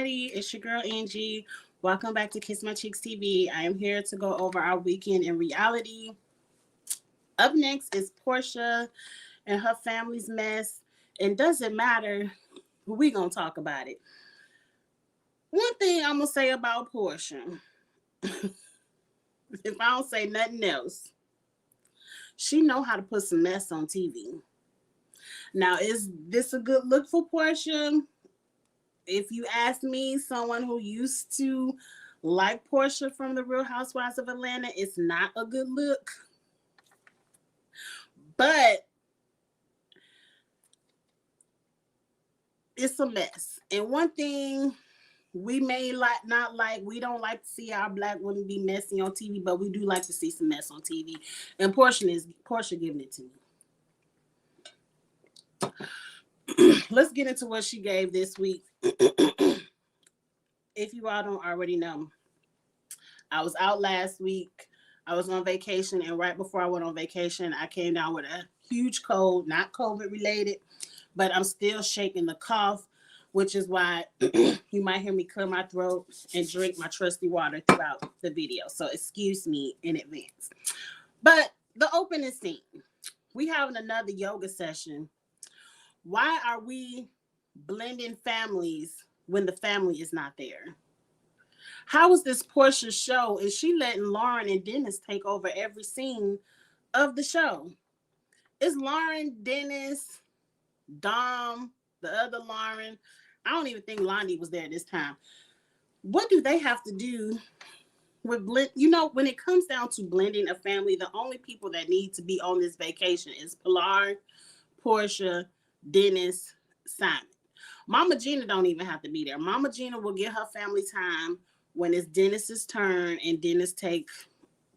everybody. It's your girl Angie. Welcome back to Kiss My Cheeks TV. I am here to go over our weekend in reality. Up next is Porsha and her family's mess. And doesn't matter, we gonna talk about it. One thing I'm gonna say about Porsha, if I don't say nothing else, she know how to put some mess on TV. Now, is this a good look for Porsha? If you ask me, someone who used to like Porsha from the Real Housewives of Atlanta, it's not a good look. But it's a mess. And one thing we may not like, we don't like to see our black women be messy on TV, but we do like to see some mess on TV. And Porsha giving it to me. Let's get into what she gave this week. If you all don't already know, I was out last week. I was on vacation, and right before I went on vacation, I came down with a huge cold, not COVID related, but I'm still shaking the cough, which is why you might hear me clear my throat and drink my trusty water throughout the video. So excuse me in advance. But the opening scene, we having another yoga session. Why are we blending families when the family is not there? How is this Porsche show? Is she letting Lauren and Dennis take over every scene of the show? Is Lauren, Dennis, Dom, the other Lauren? I don't even think Lonnie was there this time. What do they have to do with blend? You know, when it comes down to blending a family, the only people that need to be on this vacation is Pilar, Porsha, Dennis, Simon. Mama Gina don't even have to be there. Mama Gina will get her family time when it's Dennis's turn and Dennis take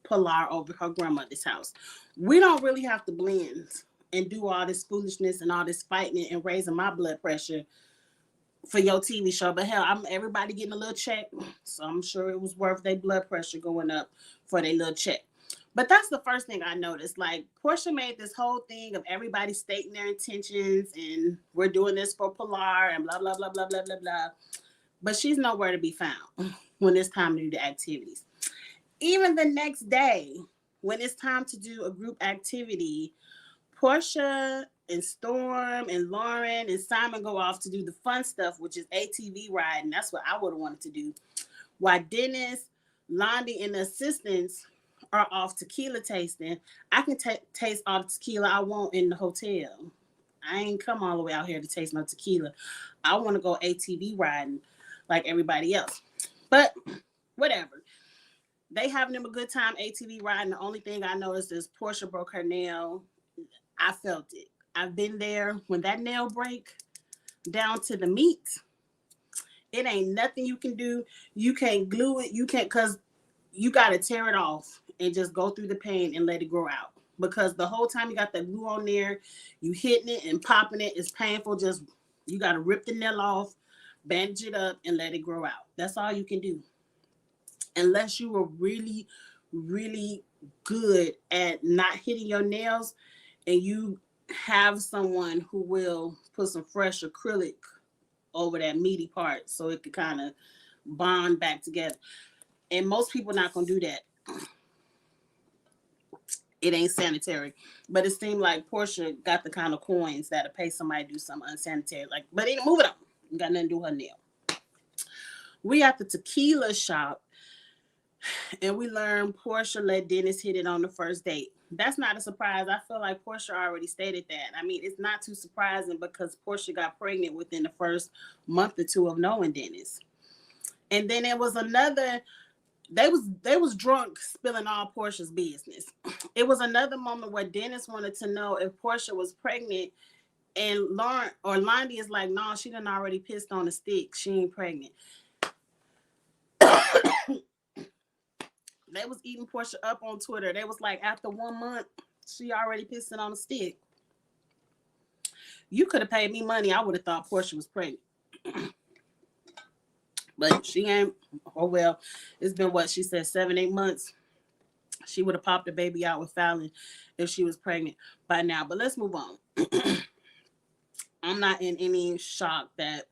Pilar over her grandmother's house. We don't really have to blend and do all this foolishness and all this fighting and raising my blood pressure for your TV show. But hell, everybody getting a little check, so I'm sure it was worth their blood pressure going up for their little check. But that's the first thing I noticed. Like, Porsha made this whole thing of everybody stating their intentions and we're doing this for Pilar and blah, blah, blah, blah, blah, blah, blah. But she's nowhere to be found when it's time to do the activities. Even the next day, when it's time to do a group activity, Porsha and Storm and Lauren and Simon go off to do the fun stuff, which is ATV riding. That's what I would have wanted to do. While Dennis, Londi, and the assistants are off tequila tasting. I can taste all the tequila I want in the hotel. I ain't come all the way out here to taste no tequila. I want to go ATV riding like everybody else. But whatever. They having them a good time ATV riding. The only thing I noticed is Porsha broke her nail. I felt it. I've been there. When that nail break down to the meat, it ain't nothing you can do. You can't glue it. You can't, because you got to tear it off and just go through the pain and let it grow out. Because the whole time you got that glue on there, you hitting it and popping it, it's painful. Just, you got to rip the nail off, bandage it up, and let it grow out. That's all you can do. Unless you were really, really good at not hitting your nails and you have someone who will put some fresh acrylic over that meaty part so it could kind of bond back together. And most people not going to do that. It ain't sanitary. But it seemed like Porsha got the kind of coins that'll pay somebody to do something unsanitary. Like, but ain't moving on. Got nothing to do with her nail. We at the tequila shop, and we learned Porsha let Dennis hit it on the first date. That's not a surprise. I feel like Porsha already stated that. I mean, it's not too surprising because Porsha got pregnant within the first month or two of knowing Dennis. And then there was another, they was drunk spilling all Porsha's business. It was another moment where Dennis wanted to know if Porsha was pregnant, and Lauren or Londi is like, no, she done already pissed on the stick. She ain't pregnant. They was eating Porsha up on Twitter. They was like, after 1 month, she already pissing on the stick. You could have paid me money. I would have thought Porsha was pregnant. But she ain't. Oh, well, it's been what she said, 7-8 months. She would have popped the baby out with Fallon if she was pregnant by now. But let's move on. I'm not in any shock that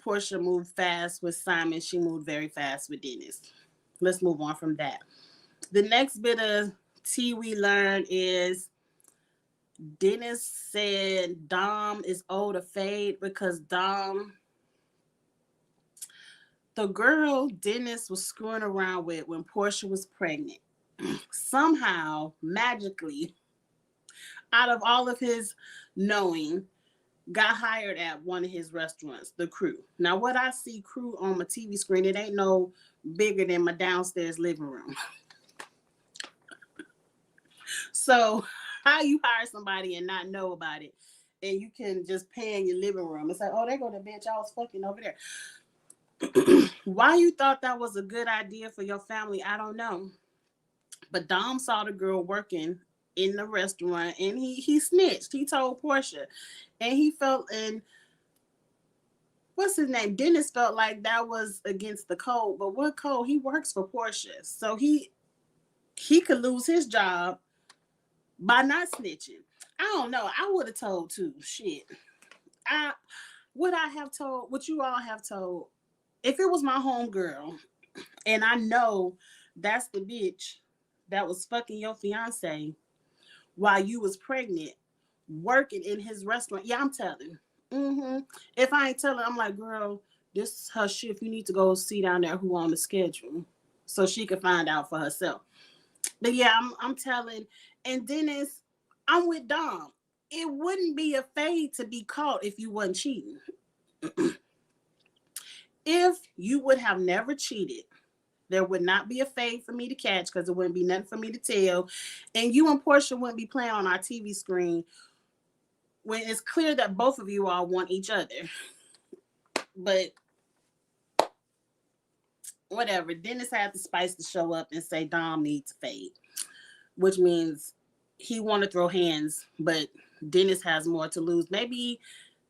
Porsha moved fast with Simon. She moved very fast with Dennis. Let's move on from that. The next bit of tea we learned is Dennis said Dom is owed a fade because the girl Dennis was screwing around with when Porsha was pregnant, somehow, magically, out of all of his knowing, got hired at one of his restaurants, the Crew. Now, what I see Crew on my TV screen, it ain't no bigger than my downstairs living room. So, how you hire somebody and not know about it, and you can just pay in your living room? It's like, oh, they go to bitch, I was fucking over there. Why you thought that was a good idea for your family, I don't know. But Dom saw the girl working in the restaurant, and he snitched. He told Porsha, and he felt, and what's his name? Dennis felt like that was against the code. But what code? He works for Porsha, so he could lose his job by not snitching. I don't know. I would have told too. Shit. I have told what you all have told. If it was my home girl, and I know that's the bitch that was fucking your fiance while you was pregnant, working in his restaurant. Yeah, I'm telling. If I ain't telling, I'm like, girl, this is her shift. You need to go see down there who on the schedule so she can find out for herself. But yeah, I'm telling. And Dennis, I'm with Dom. It wouldn't be a fade to be caught if you wasn't cheating. If you would have never cheated, there would not be a fade for me to catch because there wouldn't be nothing for me to tell. And you and Porsha wouldn't be playing on our TV screen when it's clear that both of you all want each other. But whatever. Dennis had the spice to show up and say Dom needs a fade, which means he want to throw hands, but Dennis has more to lose. Maybe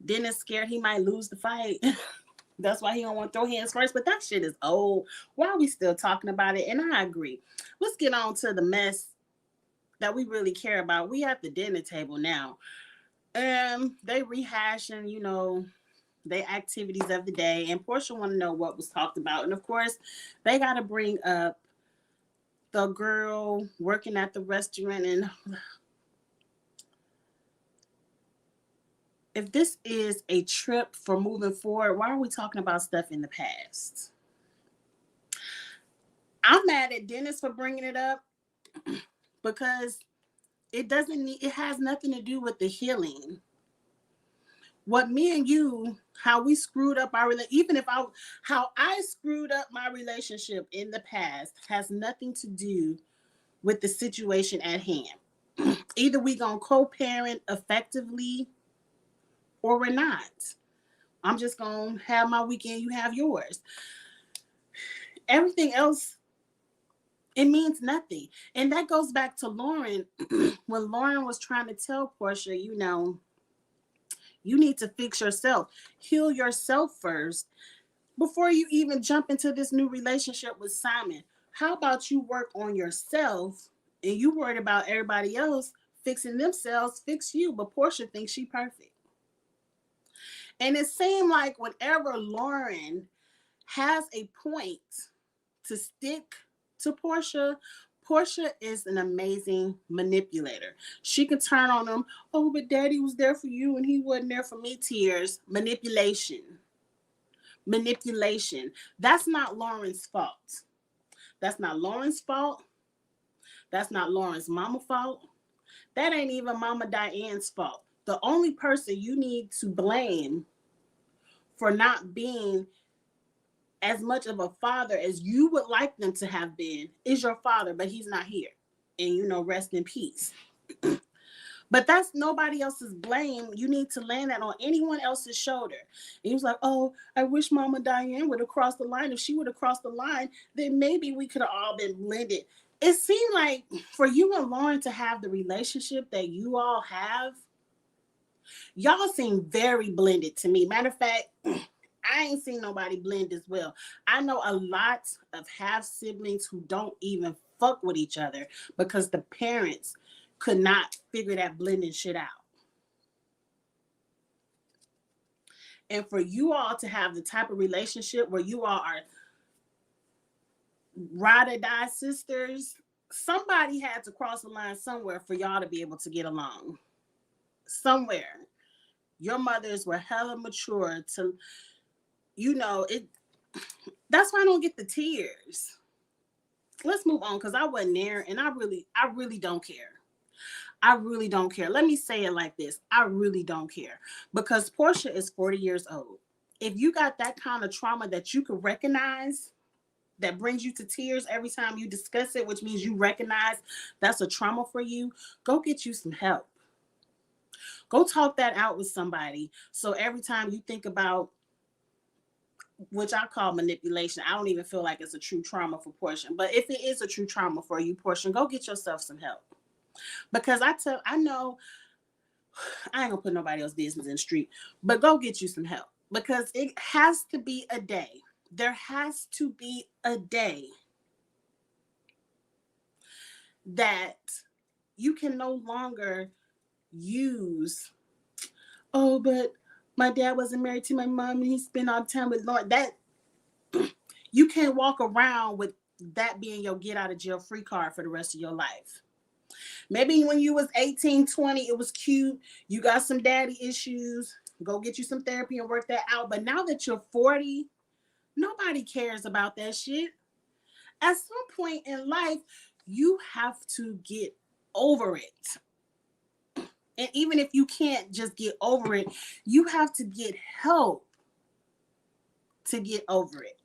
Dennis scared he might lose the fight. That's why he don't want to throw hands first. But that shit is old. Why are we still talking about it? And I agree. Let's get on to the mess that we really care about. We at the dinner table now. They rehashing, their activities of the day. And Porsha want to know what was talked about. And of course, they got to bring up the girl working at the restaurant. And if this is a trip for moving forward, why are we talking about stuff in the past? I'm mad at Dennis for bringing it up because it has nothing to do with the healing. What me and you, how we screwed up our relationship, how I screwed up my relationship in the past has nothing to do with the situation at hand. Either we gonna co-parent effectively or we're not. I'm just gonna have my weekend, you have yours. Everything else, it means nothing. And that goes back to Lauren. When Lauren was trying to tell Porsha, you need to fix yourself, heal yourself first before you even jump into this new relationship with Simon. How about you work on yourself and you worried about everybody else fixing themselves, fix you. But Porsha thinks she perfect. And it seemed like whenever Lauren has a point to stick to Porsha, Porsha is an amazing manipulator. She can turn on him. Oh, but daddy was there for you and he wasn't there for me. Tears. Manipulation. That's not Lauren's fault. That's not Lauren's fault. That's not Lauren's mama's fault. That ain't even Mama Diane's fault. The only person you need to blame for not being as much of a father as you would like them to have been is your father, but he's not here. And rest in peace. But that's nobody else's blame. You need to land that on anyone else's shoulder. And he was like, oh, I wish Mama Diane would have crossed the line. If she would have crossed the line, then maybe we could have all been blended. It seemed like for you and Lauren to have the relationship that you all have, y'all seem very blended to me. Matter of fact, I ain't seen nobody blend as well. I know a lot of half siblings who don't even fuck with each other because the parents could not figure that blending shit out. And for you all to have the type of relationship where you all are ride or die sisters, somebody had to cross the line somewhere for y'all to be able to get along. Somewhere. Your mothers were hella mature to, it. That's why I don't get the tears. Let's move on because I wasn't there and I really don't care. I really don't care. Let me say it like this. I really don't care because Porsha is 40 years old. If you got that kind of trauma that you can recognize, that brings you to tears every time you discuss it, which means you recognize that's a trauma for you, go get you some help. Go talk that out with somebody. So every time you think about, which I call manipulation, I don't even feel like it's a true trauma for Porsha. But if it is a true trauma for you, Porsha, go get yourself some help. Because I know I ain't gonna put nobody else's business in the street, but go get you some help. Because it has to be a day. There has to be a day that you can no longer use, oh, but my dad wasn't married to my mom and he spent all the time with Lord. That you can't walk around with that being your get out of jail free card for the rest of your life. Maybe when you was 18, 20, it was cute. You got some daddy issues. Go get you some therapy and work that out. But now that you're 40, nobody cares about that shit. At some point in life, you have to get over it. And even if you can't just get over it, you have to get help to get over it.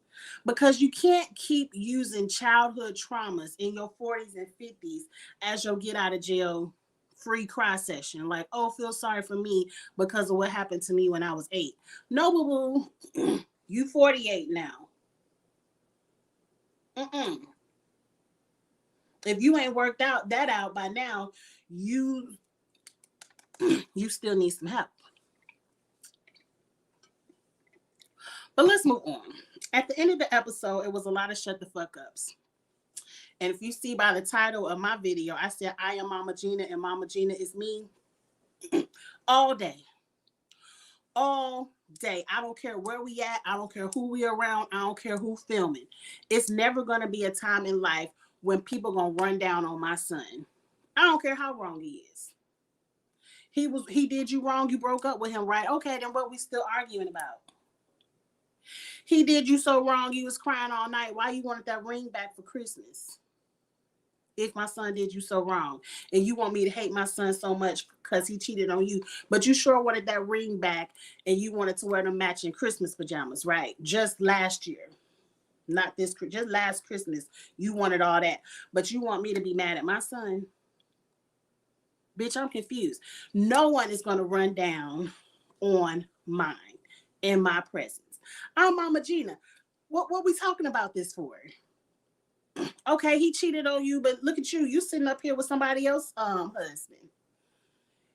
Because you can't keep using childhood traumas in your 40s and 50s as your get out of jail free cry session. Like, oh, feel sorry for me because of what happened to me when I was 8. No, boo-boo. You 48 now. If you ain't worked that out by now, you still need some help. But let's move on. At the end of the episode, it was a lot of shut the fuck ups. And if you see by the title of my video, I said, I am Mama Gina and Mama Gina is me. All day. All day. I don't care where we at. I don't care who we around. I don't care who filming. It's never going to be a time in life when people going to run down on my son. I don't care how wrong he is. He did you wrong. You broke up with him, right? Okay, then what we still arguing about? He did you so wrong. You was crying all night. Why you wanted that ring back for Christmas? If my son did you so wrong and you want me to hate my son so much because he cheated on you, but you sure wanted that ring back and you wanted to wear the matching Christmas pajamas, right? Just last year, not this, just last Christmas, you wanted all that, but you want me to be mad at my son? Bitch, I'm confused. No one is going to run down on mine in my presence. I'm Mama Gina. What we talking about this for? Okay, he cheated on you, but look at you. You sitting up here with somebody else's husband.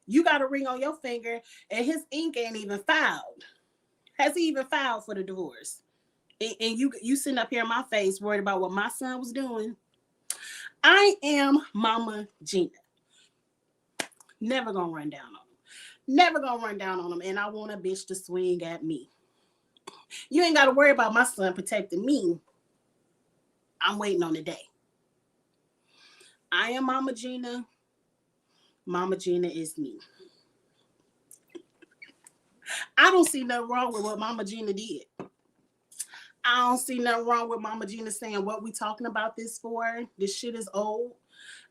You got a ring on your finger, and his ink ain't even filed. Has he even filed for the divorce? And you sitting up here in my face worried about what my son was doing. I am Mama Gina. Never gonna run down on him. Never gonna run down on him, and I want a bitch to swing at me. You ain't got to worry about my son protecting me. I'm waiting on the day. I am Mama Gina. Mama Gina is me. I don't see nothing wrong with what Mama Gina did. I don't see nothing wrong with Mama Gina saying what we talking about this for. This shit is old.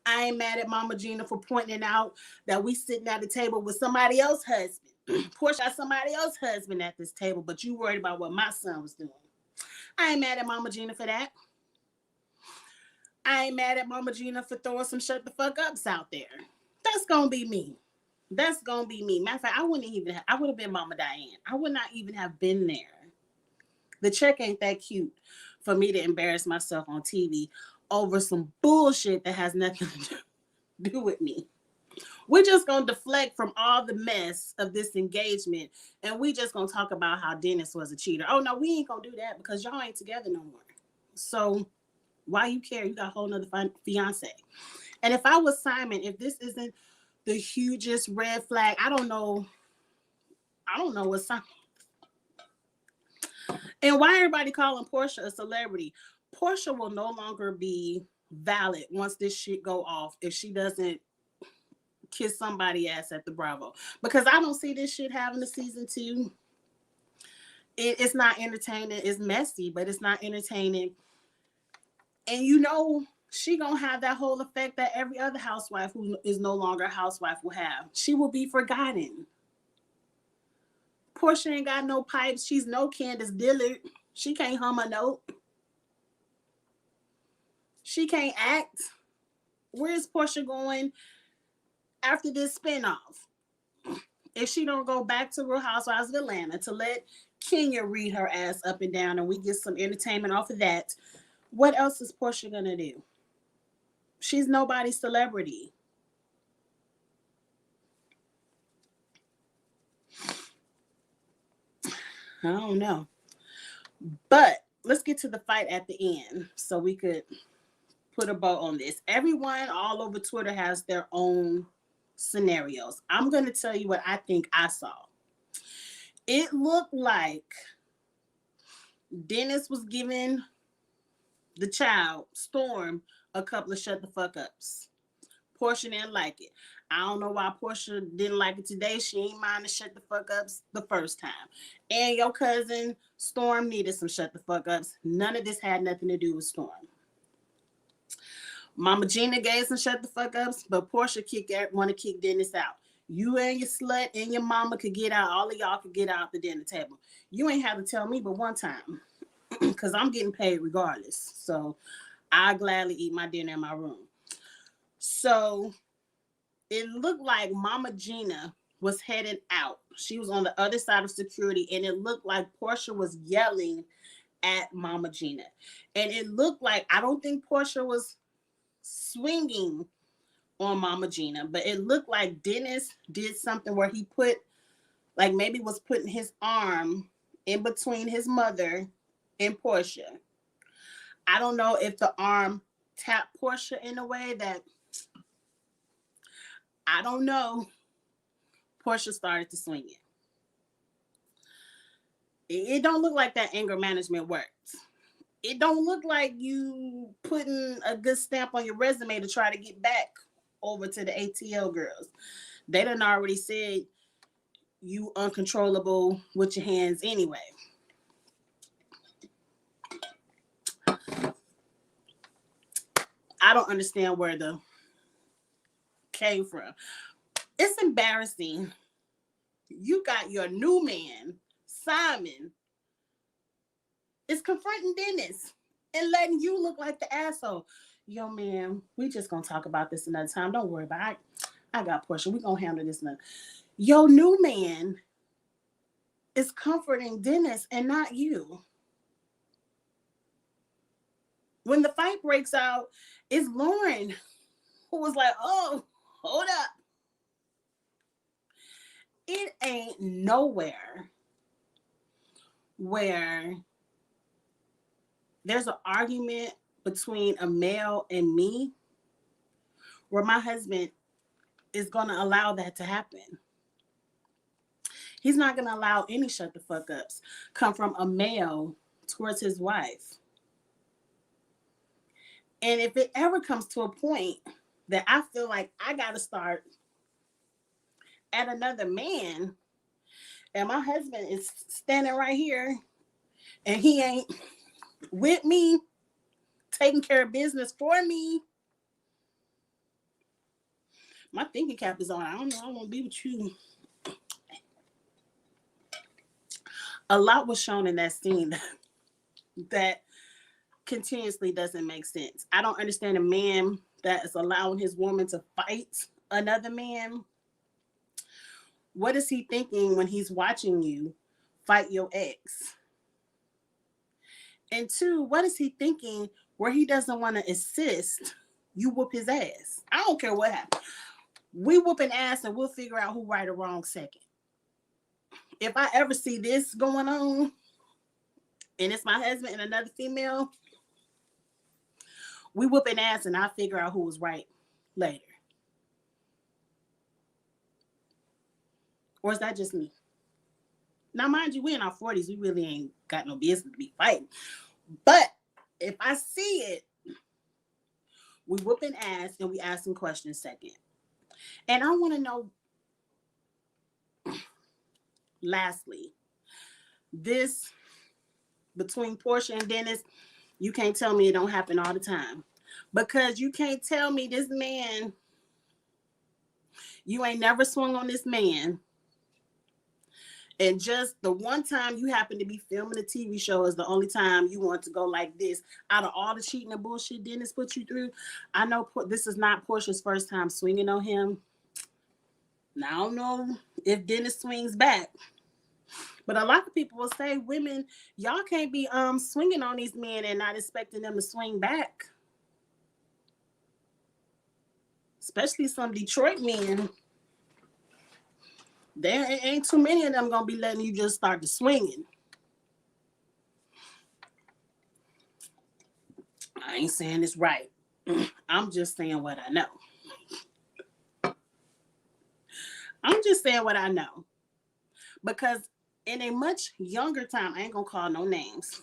I ain't mad at Mama Gina for pointing out that we sitting at the table with somebody else's husband. Porsha got somebody else's husband at this table, but you worried about what my son was doing. I ain't mad at Mama Gina for that. I ain't mad at Mama Gina for throwing some shut the fuck ups out there. That's gonna be me. That's gonna be me. Matter of fact, I would have been Mama Diane. I would not even have been there. The check ain't that cute for me to embarrass myself on TV over some bullshit that has nothing to do with me. We're just gonna deflect from all the mess of this engagement, and we just gonna talk about how Dennis was a cheater. Oh no, we ain't gonna do that because y'all ain't together no more. So why you care? You got a whole nother fiance. And if I was Simon, if this isn't the hugest red flag, I don't know what Simon. And why everybody calling Porsha a celebrity? Porsha will no longer be valid once this shit go off if she doesn't kiss somebody ass at the Bravo. Because I don't see this shit having a season 2. It's not entertaining. It's messy, but it's not entertaining. And you know, she gonna have that whole effect that every other housewife who is no longer a housewife will have. She will be forgotten. Porsha ain't got no pipes. She's no Candace Dillard. She can't hum a note. She can't act. Where's Porsha going after this spinoff? If she don't go back to Real Housewives of Atlanta to let Kenya read her ass up and down and we get some entertainment off of that, what else is Porsha gonna do? She's nobody's celebrity. I don't know. But let's get to the fight at the end so we could put a bow on this. Everyone all over Twitter has their own scenarios. I'm going to tell you what I think I saw. It looked like Dennis was giving the child, Storm, a couple of shut the fuck ups. Porsha didn't like it. I don't know why Porsha didn't like it today. She ain't mind to shut the fuck ups the first time. And your cousin Storm needed some shut the fuck ups. None of this had nothing to do with Storm. Mama Gina gave some shut the fuck ups, but Porsha want to kick Dennis out. You and your slut and your mama could get out. All of y'all could get out the dinner table. You ain't have to tell me but one time, because I'm getting paid regardless. So I gladly eat my dinner in my room. So it looked like Mama Gina was headed out. She was on the other side of security, and it looked like Porsha was yelling at Mama Gina. And it looked like, I don't think Porsha was swinging on Mama Gina, but it looked like Dennis did something where he put, like maybe was putting his arm in between his mother and Porsha. I don't know if the arm tapped Porsha in a way that, I don't know. Porsha started to swing it. It don't look like that anger management worked. It don't look like you putting a good stamp on your resume to try to get back over to the ATL girls. They done already said you uncontrollable with your hands anyway. I don't understand where the came from. It's embarrassing. You got your new man, Simon, is confronting Dennis and letting you look like the asshole. Yo, man, we just gonna talk about this another time. Don't worry about it. I got Porsha. We gonna handle this now. Your new man is comforting Dennis and not you. When the fight breaks out, it's Lauren who was like, oh, hold up. It ain't nowhere where there's an argument between a male and me where my husband is going to allow that to happen. He's not going to allow any shut the fuck ups come from a male towards his wife. And if it ever comes to a point that I feel like I got to start at another man and my husband is standing right here and he ain't with me, taking care of business for me, my thinking cap is on. I don't know. I want to be with you. A lot was shown in that scene that continuously doesn't make sense. I don't understand a man that is allowing his woman to fight another man. What is he thinking when he's watching you fight your ex? And two, what is he thinking where he doesn't want to assist you whoop his ass? I don't care what happens. We whooping ass and we'll figure out who right or wrong second. If I ever see this going on and it's my husband and another female, we whooping ass and I'll figure out who was right later. Or is that just me? Now, mind you, we in our 40s. We really ain't got no business to be fighting. But if I see it, we whooping ass and we asking questions second. And I want to know, lastly, this between Porsha and Dennis, you can't tell me it don't happen all the time. Because you can't tell me this man, you ain't never swung on this man. And just the one time you happen to be filming a TV show is the only time you want to go like this. Out of all the cheating and bullshit Dennis put you through, I know this is not Porsha's first time swinging on him. Now, I don't know if Dennis swings back. But a lot of people will say, women, y'all can't be swinging on these men and not expecting them to swing back. Especially some Detroit men. There ain't too many of them gonna be letting you just start to swinging. I ain't saying it's right. I'm just saying what I know. I'm just saying what I know. Because in a much younger time, I ain't gonna call no names.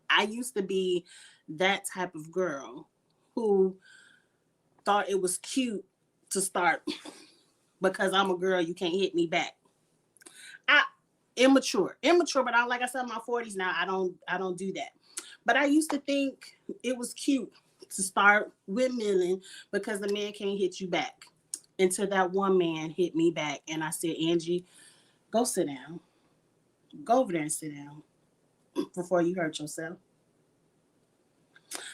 I used to be that type of girl who thought it was cute to start because I'm a girl, you can't hit me back. Immature, but I, like I said, in my 40s now, I don't do that. But I used to think it was cute to start windmilling because the man can't hit you back. Until that one man hit me back, and I said, Angie, go sit down. Go over there and sit down before you hurt yourself.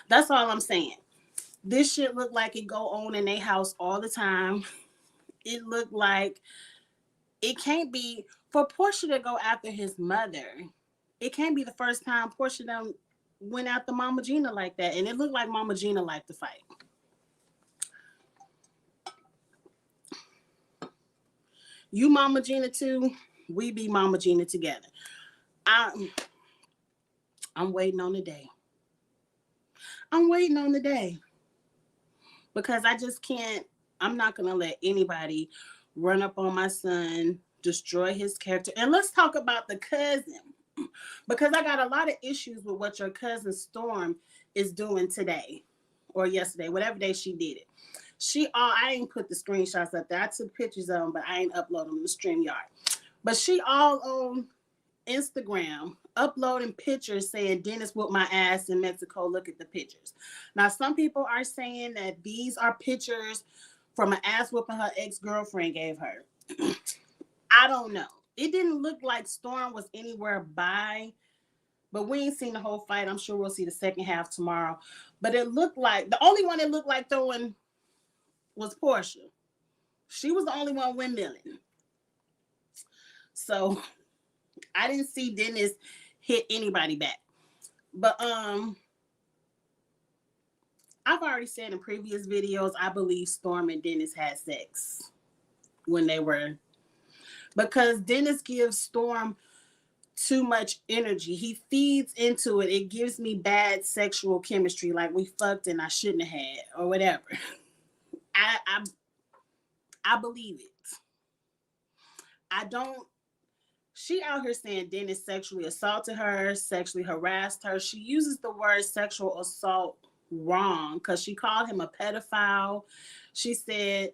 That's all I'm saying. This shit look like it go on in their house all the time. It looked like it can't be for Porsha to go after his mother. It can't be the first time Porsha done went after Mama Gina like that. And it looked like Mama Gina liked to fight. You Mama Gina too. We be Mama Gina together. I'm waiting on the day. I'm waiting on the day. Because I just can't, I'm not going to let anybody run up on my son, destroy his character. And let's talk about the cousin. Because I got a lot of issues with what your cousin Storm is doing today or yesterday, whatever day she did it. I ain't put the screenshots up there. I took pictures of them, but I ain't upload them to StreamYard. But she all on Instagram uploading pictures saying Dennis whooped my ass in Mexico. Look at the pictures. Now, some people are saying that these are pictures from an ass whooping her ex-girlfriend gave her. I don't know. It didn't look like Storm was anywhere by, but we ain't seen the whole fight. I'm sure we'll see the second half tomorrow. But it looked like the only one that looked like throwing was Porsha. She was the only one windmilling. So I didn't see Dennis hit anybody back. But I've already said in previous videos, I believe Storm and Dennis had sex when they were, because Dennis gives Storm too much energy. He feeds into it. It gives me bad sexual chemistry, like we fucked and I shouldn't have had or whatever. I believe it. I don't. She out here saying Dennis sexually assaulted her, sexually harassed her. She uses the word sexual assault wrong because she called him a pedophile. She said,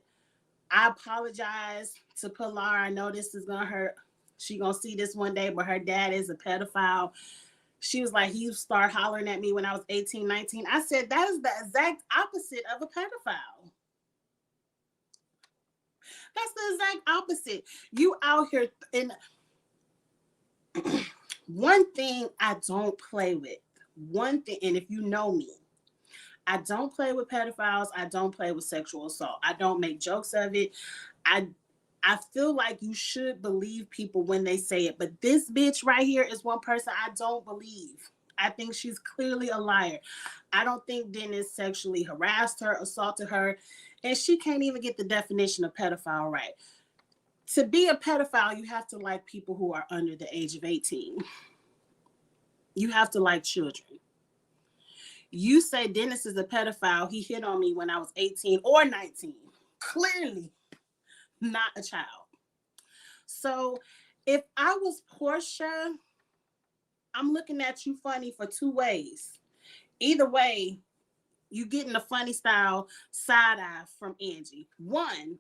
I apologize to Pilar. I know this is going to hurt. She going to see this one day, but her dad is a pedophile. She was like, he started hollering at me when I was 18, 19. I said, that is the exact opposite of a pedophile. That's the exact opposite. You out here, and one thing I don't play with, one thing, and if you know me, I don't play with pedophiles. I don't play with sexual assault. I don't make jokes of it. I feel like you should believe people when they say it. But this bitch right here is one person I don't believe. I think she's clearly a liar. I don't think Dennis sexually harassed her, assaulted her, and she can't even get the definition of pedophile right. To be a pedophile, you have to like people who are under the age of 18. You have to like children. You say Dennis is a pedophile. He hit on me when I was 18 or 19. Clearly not a child. So If I was Porsha, I'm looking at you funny for two ways. Either way, you getting a funny style side eye from Angie. One,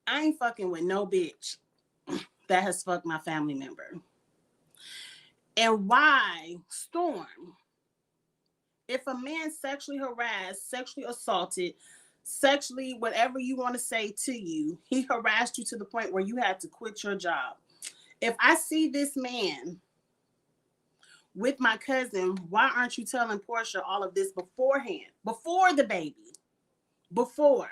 I ain't fucking with no bitch that has fucked my family member. And why, Storm, if a man sexually harassed, sexually assaulted, sexually whatever you want to say to you, he harassed you to the point where you had to quit your job. If I see this man with my cousin, why aren't you telling Porsha all of this beforehand? Before the baby. Before.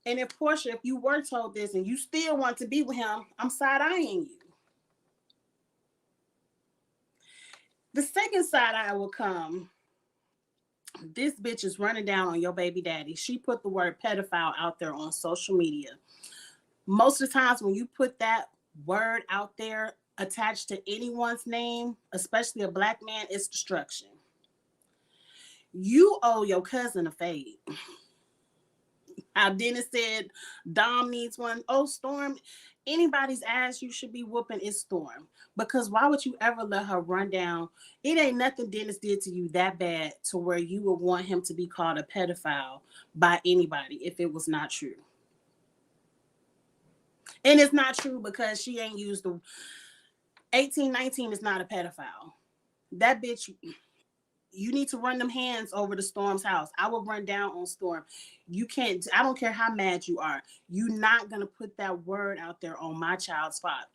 And if Porsha, if you were told this and you still want to be with him, I'm side-eyeing you. The second side eye will come. This bitch is running down on your baby daddy. She put the word pedophile out there on social media. Most of the times when you put that word out there attached to anyone's name, especially a black man, it's destruction. You owe your cousin a fade. How Dennis said Dom needs one. Oh, Storm, anybody's ass you should be whooping is Storm. Because why would you ever let her run down? It ain't nothing Dennis did to you that bad to where you would want him to be called a pedophile by anybody if it was not true. And it's not true because she ain't used the 1819 is not a pedophile. That bitch, you need to run them hands over to Storm's house. I will run down on Storm. You can't, I don't care how mad you are. You're not going to put that word out there on my child's father.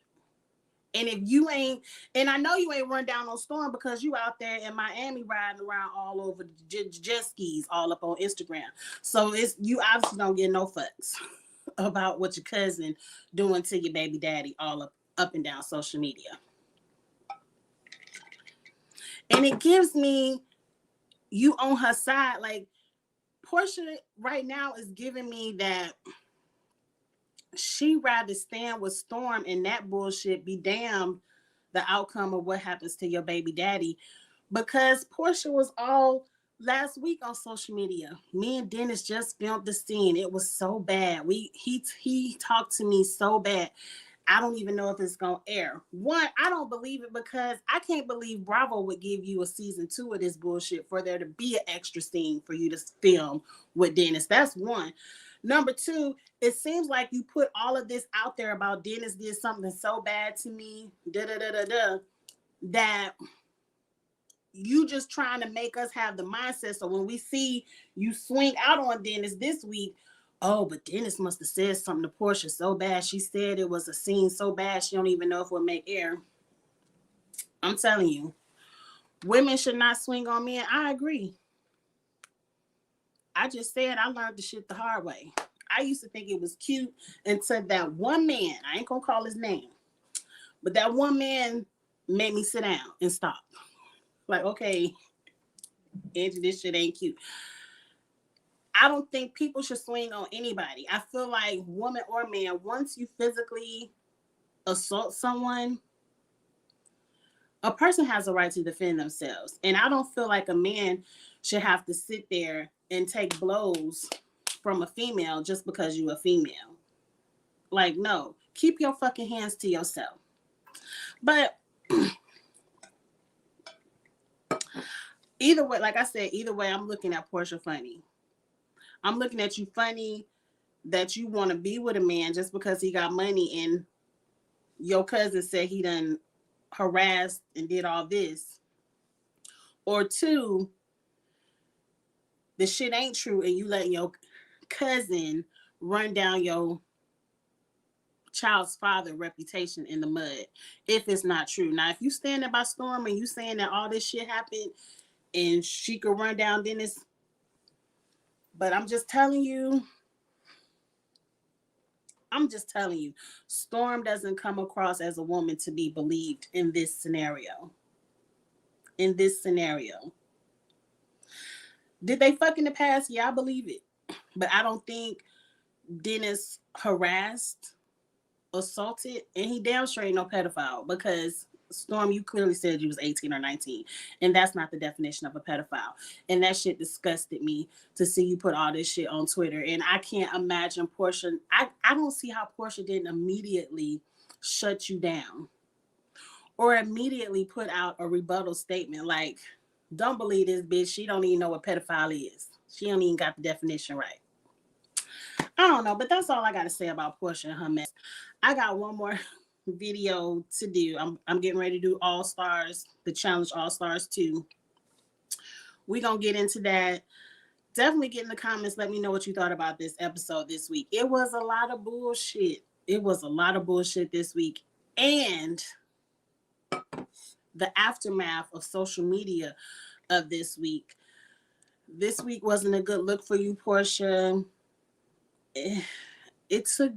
And if you ain't, and I know you ain't run down on Storm because you out there in Miami riding around all over jet skis all up on Instagram. So it's, you obviously don't get no fucks about what your cousin doing to your baby daddy all up and down social media. And it gives me you on her side. Like Porsha right now is giving me that she rather stand with Storm and that bullshit, be damned the outcome of what happens to your baby daddy. Because Porsha was all last week on social media. Me and Dennis just filmed the scene. It was so bad. He talked to me so bad. I don't even know if it's going to air. One, I don't believe it because I can't believe Bravo would give you a season 2 of this bullshit for there to be an extra scene for you to film with Dennis. That's one. Number two, it seems like you put all of this out there about Dennis did something so bad to me, that you just trying to make us have the mindset. So when we see you swing out on Dennis this week, oh, but Dennis must have said something to Porsha so bad. She said it was a scene so bad she don't even know if it will make air. I'm telling you, women should not swing on men. I agree. I just said I learned the shit the hard way. I used to think it was cute until that one man, I ain't gonna call his name, but that one man made me sit down and stop. Like, okay, Angie, this shit ain't cute. I don't think people should swing on anybody. I feel like woman or man, once you physically assault someone, a person has a right to defend themselves. And I don't feel like a man should have to sit there and take blows from a female just because you're a female. Like, no, keep your fucking hands to yourself. But either way, like I said, either way, I'm looking at Porsha funny. I'm looking at you funny that you want to be with a man just because he got money and your cousin said he done harassed and did all this. Or two, the shit ain't true and you letting your cousin run down your child's father reputation in the mud if it's not true. Now, if you standing by Storm and you saying that all this shit happened and she could run down Dennis, but I'm just telling you, Storm doesn't come across as a woman to be believed in this scenario. Did they fuck in the past? Yeah, I believe it. But I don't think Dennis harassed, assaulted, and he damn sure ain't no pedophile because Storm, you clearly said you was 18 or 19, and that's not the definition of a pedophile. And that shit disgusted me to see you put all this shit on Twitter. And I can't imagine Porsha. I don't see how Porsha didn't immediately shut you down or immediately put out a rebuttal statement like, don't believe this bitch. She don't even know what pedophile is. She don't even got the definition right. I don't know, but that's all I got to say about Porsha and her mess. I got one more video to do. I'm getting ready to do All Stars, the challenge All Stars 2. We're going to get into that. Definitely get in the comments. Let me know what you thought about this episode this week. It was a lot of bullshit. It was a lot of bullshit this week. And the aftermath of social media of this week. This week wasn't a good look for you, Porsha. It's a...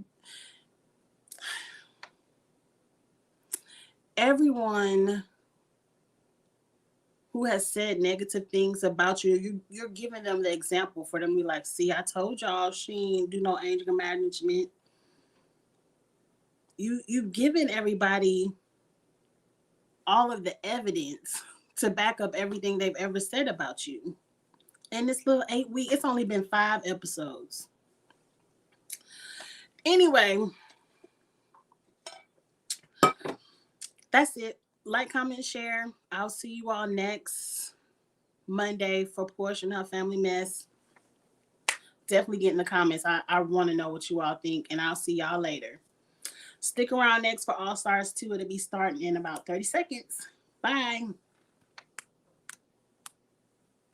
Everyone who has said negative things about you, you're giving them the example for them to be like, see, I told y'all she ain't do no anger management. You've given everybody all of the evidence to back up everything they've ever said about you. And this little 8 week, it's only been 5 episodes. Anyway, that's it. Like, comment, share. I'll see you all next Monday for Porsha and her family mess. Definitely get in the comments. I want to know what you all think, and I'll see y'all later. Stick around next for All Stars 2. It'll be starting in about 30 seconds. Bye.